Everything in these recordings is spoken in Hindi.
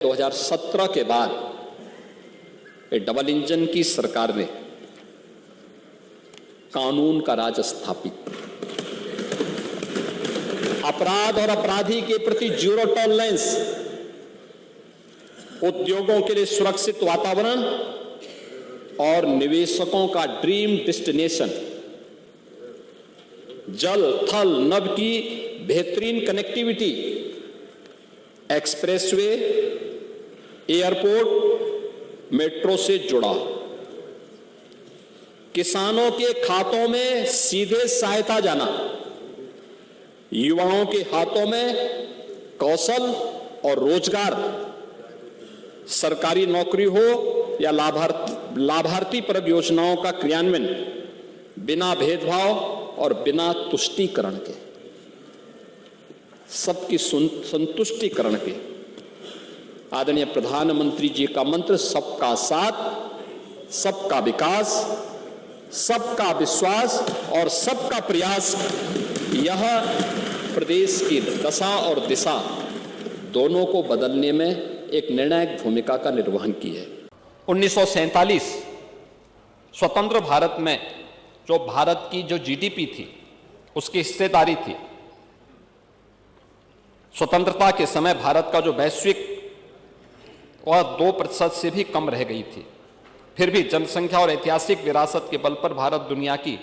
2017 के बाद डबल इंजन की सरकार ने कानून का राज स्थापित, अपराध और अपराधी के प्रति जीरो टॉलरेंस, उद्योगों के लिए सुरक्षित वातावरण और निवेशकों का ड्रीम डेस्टिनेशन, जल थल नभ की बेहतरीन कनेक्टिविटी, एक्सप्रेसवे, एयरपोर्ट, मेट्रो से जुड़ा, किसानों के खातों में सीधे सहायता जाना, युवाओं के हाथों में कौशल और रोजगार, सरकारी नौकरी हो या लाभार्थी परक योजनाओं का क्रियान्वयन बिना भेदभाव और बिना तुष्टीकरण के, सबकी संतुष्टिकरण के। आदरणीय प्रधानमंत्री जी का मंत्र सबका साथ, सबका विकास, सबका विश्वास और सबका प्रयास, यह प्रदेश की दशा और दिशा दोनों को बदलने में एक निर्णायक भूमिका का निर्वहन की है। 1947 स्वतंत्र भारत में जो भारत की जो जीडीपी थी, उसकी हिस्सेदारी थी, स्वतंत्रता के समय भारत का जो वैश्विक वह 2% से भी कम रह गई थी। फिर भी जनसंख्या और ऐतिहासिक विरासत के बल पर भारत दुनिया की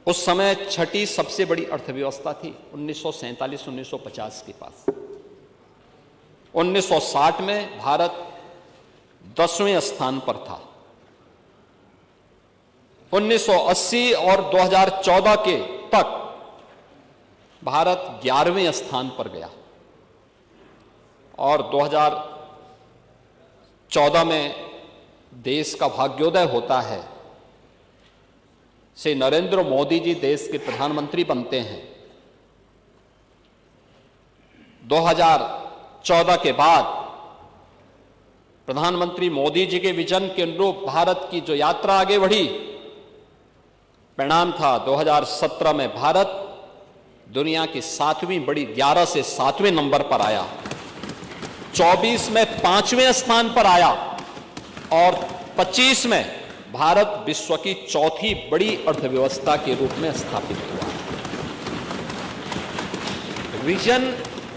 उस समय छठी सबसे बड़ी अर्थव्यवस्था थी 1947-1950 के पास। 1960 में भारत 10वें स्थान पर था। 1980 और 2014 के तक भारत 11वें स्थान पर गया और 2014 में देश का भाग्योदय होता है, से नरेंद्र मोदी जी देश के प्रधानमंत्री बनते हैं। 2014 के बाद प्रधानमंत्री मोदी जी के विजन के अनुरूप भारत की जो यात्रा आगे बढ़ी, परिणाम था 2017 में भारत दुनिया की 7वीं बड़ी 11 से 7वें नंबर पर आया, 24 में 5वें स्थान पर आया और 25 में भारत विश्व की चौथी बड़ी अर्थव्यवस्था के रूप में स्थापित हुआ।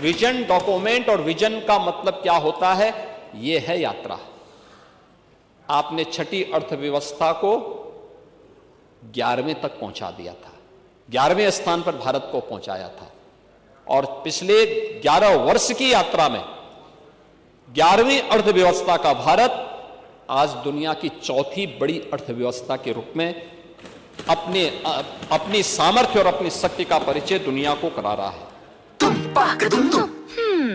विजन डॉक्यूमेंट और विजन का मतलब क्या होता है, यह है यात्रा। आपने छठी अर्थव्यवस्था को 11वें तक पहुंचा दिया था, 11वें स्थान पर भारत को पहुंचाया था और पिछले 11 वर्ष की यात्रा में 11वीं अर्थव्यवस्था का भारत आज दुनिया की चौथी बड़ी अर्थव्यवस्था के रूप में अपनी सामर्थ्य और अपनी शक्ति का परिचय दुनिया को करा रहा है।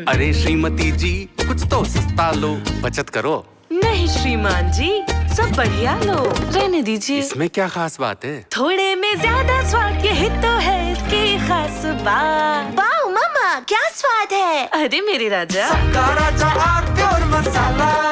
अरे श्रीमती जी, कुछ तो सस्ता लो, बचत करो। नहीं श्रीमान जी, सब बढ़िया लो, रहने दीजिए। इसमें क्या खास बात है? थोड़े में ज्यादा स्वाद, यही तो है इसकी खास बात। वाओ मामा, क्या स्वाद है। अरे मेरे राजा, सबका राजा और प्योर मसाला।